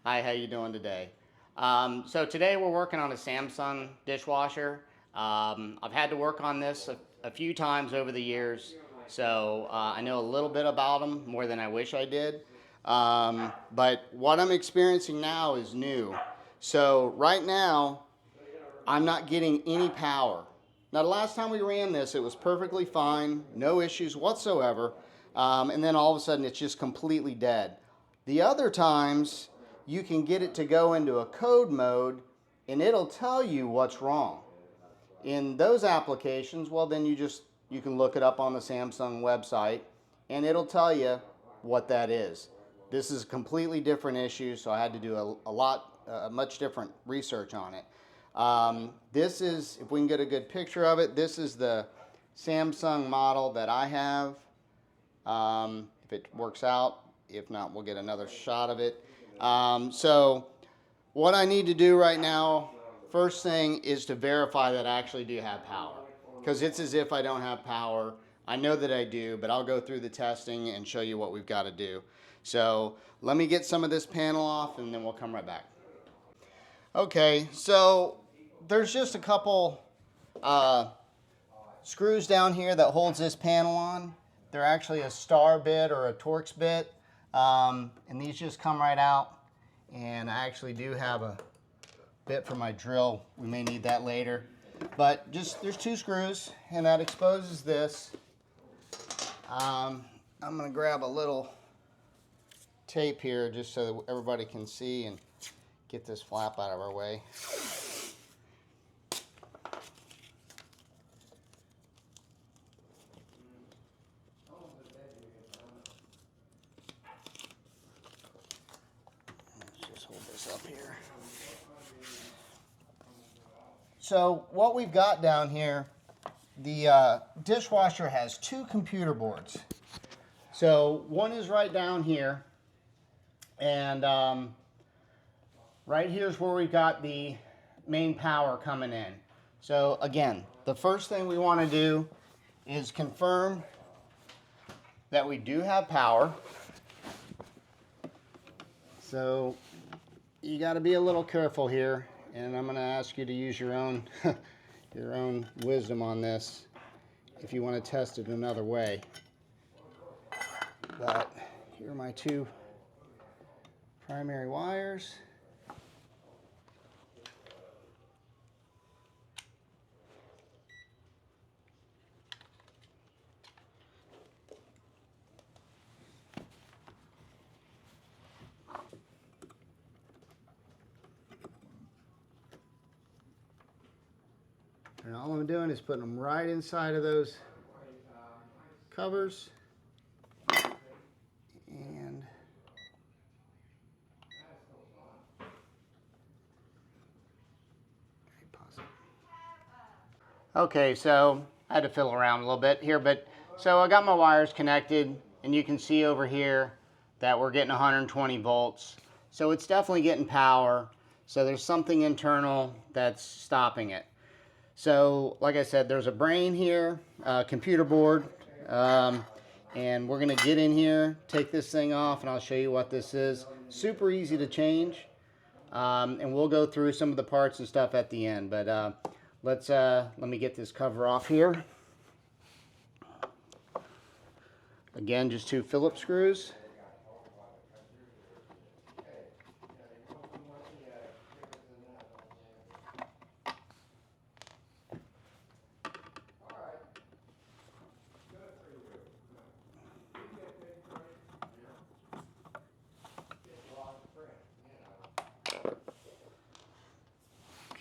Hi, how you doing today? So today we're working on a Samsung dishwasher. I've had to work on this a few times over the years, so I know a little bit about them, more than I wish I did. But what I'm experiencing now is new. So right now, I'm not getting any power. Now, the last time we ran this, it was perfectly fine, no issues whatsoever, and then all of a sudden it's just completely dead. The other times, you can get it to go into a code mode and it'll tell you what's wrong. In those applications, well, then you can look it up on the Samsung website and it'll tell you what that is. This is a completely different issue, so I had to do much different research on it. This is, if we can get a good picture of it, this is the Samsung model that I have. If it works out, if not, we'll get another shot of it. So what I need to do right now, first thing, is to verify that I actually do have power. Because it's as if I don't have power. I know that I do, but I'll go through the testing and show you what we've got to do. So let me get some of this panel off and then we'll come right back. Okay, so there's just a couple screws down here that holds this panel on. They're actually a star bit or a Torx bit, and these just come right out. And I actually do have a bit for my drill. We may need that later. But just, there's two screws, and that exposes this. I'm gonna grab a little tape here just so that everybody can see and get this flap out of our way. Let's just hold this up here. So what we've got down here, the dishwasher has two computer boards. So one is right down here, and right here's where we've got the main power coming in. So again, the first thing we want to do is confirm that we do have power. So you got to be a little careful here, and I'm going to ask you to use your own your own wisdom on this if you want to test it another way. But here are my two primary wires. And all I'm doing is putting them right inside of those covers. And okay, so I had to fiddle around a little bit here, but so I got my wires connected, and you can see over here that we're getting 120 volts. So it's definitely getting power. So there's something internal that's stopping it. So like I said, there's a brain here, computer board, and we're gonna get in here, take this thing off, and I'll show you what this is. Super easy to change, and we'll go through some of the parts and stuff at the end. But let me get this cover off here. Again, just two Phillips screws.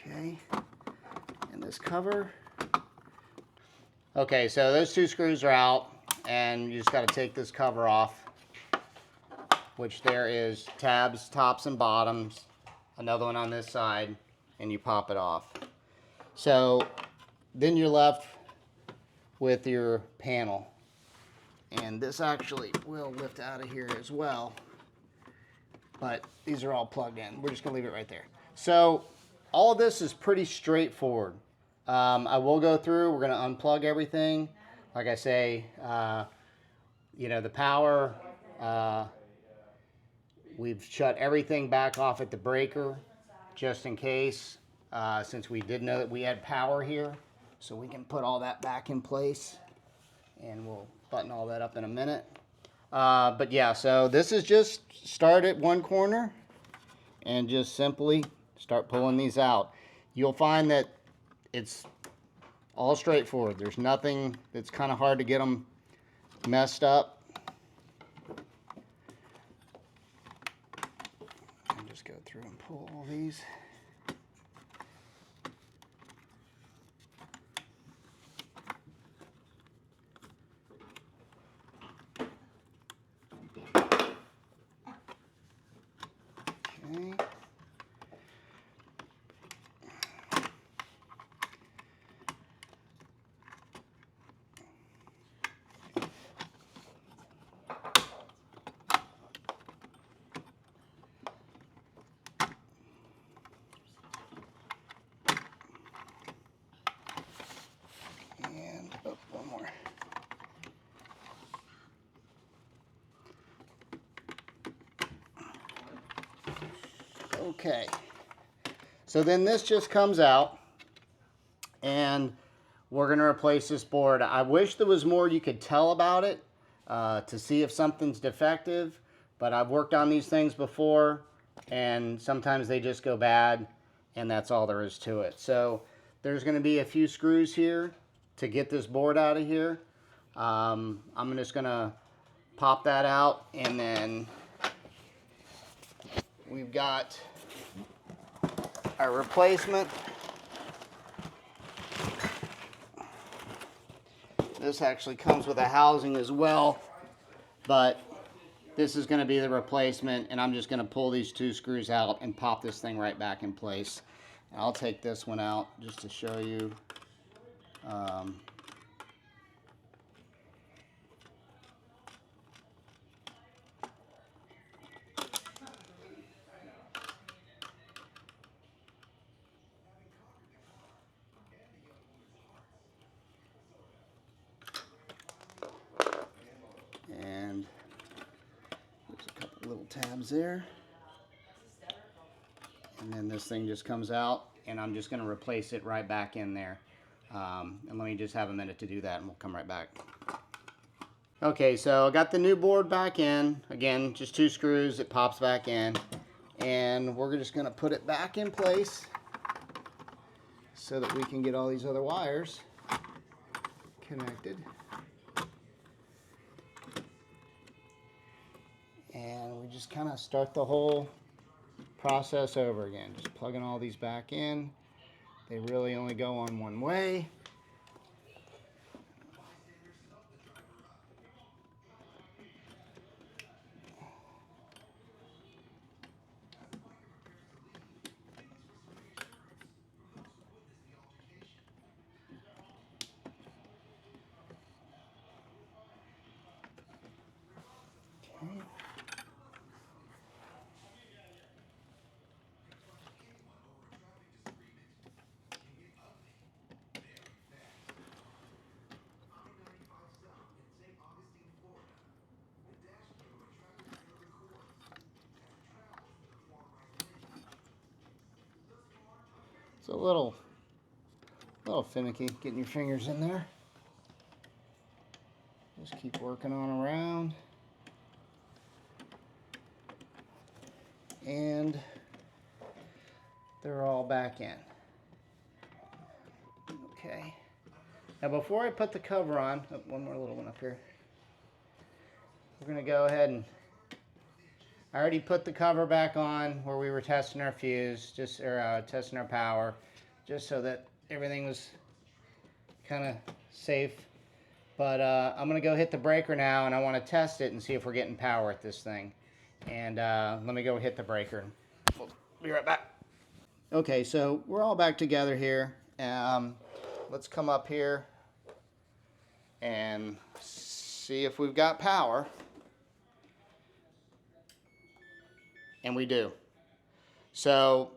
Okay, and this cover. Okay, so those two screws are out, and you just got to take this cover off, which there is tabs, tops and bottoms, another one on this side, and you pop it off. So then you're left with your panel, and this actually will lift out of here as well, but these are all plugged in. We're just gonna leave it right there. So all of this is pretty straightforward. I will go through, we're gonna unplug everything. Like I say, you know, the power, We've shut everything back off at the breaker just in case, since we did know that we had power here. So we can put all that back in place, and we'll button all that up in a minute. But yeah, so this is just start at one corner and just simply start pulling these out. You'll find that it's all straightforward. There's nothing that's kind of hard to get them messed up. And just go through and pull all these. Okay. And oh, one more. Okay, so then this just comes out, and we're going to replace this board. I wish there was more you could tell about it to see if something's defective, but I've worked on these things before, and sometimes they just go bad, and that's all there is to it. So there's going to be a few screws here to get this board out of here. I'm just going to pop that out, and then we've got our replacement. This actually comes with a housing as well, but this is going to be the replacement, and I'm just going to pull these two screws out and pop this thing right back in place. And I'll take this one out just to show you. And there's a couple little tabs there. And then this thing just comes out, and I'm just going to replace it right back in there. And let me just have a minute to do that, and we'll come right back. Okay, so I got the new board back in. Again, just two screws, it pops back in. And we're just going to put it back in place so that we can get all these other wires connected. And we just kind of start the whole process over again. Just plugging all these back in. They really only go on one way. Okay. It's a little finicky getting your fingers in there. Just keep working on around. And they're all back in. Okay. Now before I put the cover on, oh, one more little one up here. We're going to go ahead and I already put the cover back on where we were testing our fuse, testing our power, just so that everything was kind of safe. But I'm going to go hit the breaker now, and I want to test it and see if we're getting power at this thing. And let me go hit the breaker. We'll be right back. Okay, so we're all back together here. Let's come up here and see if we've got power. And we do. So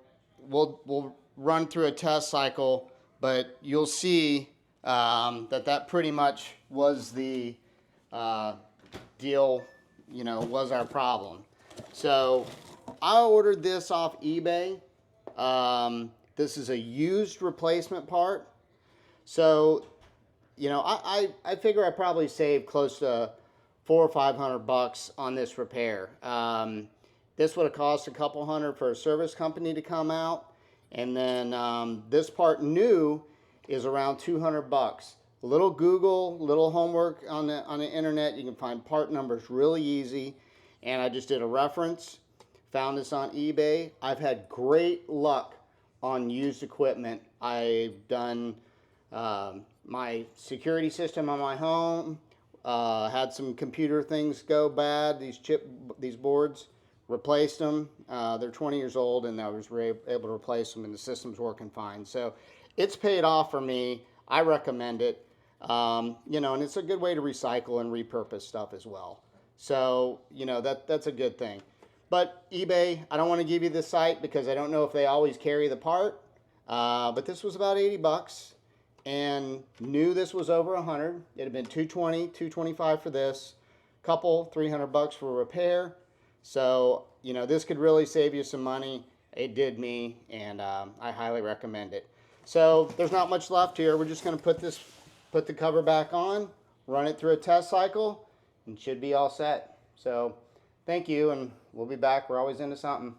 we'll run through a test cycle, but you'll see that pretty much was the deal, was our problem. So I ordered this off eBay. This is a used replacement part. So, you know, I figure I probably saved close to $400 or $500 on this repair. This would have cost a couple hundred for a service company to come out, and then this part new is around $200. A little Google, little homework on the internet. You can find part numbers really easy, and I just did a reference. Found this on eBay. I've had great luck on used equipment. I've done my security system on my home. Had some computer things go bad. These boards, replaced them. They're 20 years old, and I was able to replace them, and the system's working fine. So it's paid off for me. I recommend it. You know, and it's a good way to recycle and repurpose stuff as well. So, you know, that's a good thing. But eBay, I don't want to give you the site because I don't know if they always carry the part. But this was about 80 bucks, and knew this was over 100. It had been 220, 225 for this, couple 300 bucks for repair. So, you know, this could really save you some money. It did me, and I highly recommend it. So there's not much left here. We're just going to put the cover back on, run it through a test cycle, and should be all set. So thank you, and we'll be back. We're always into something.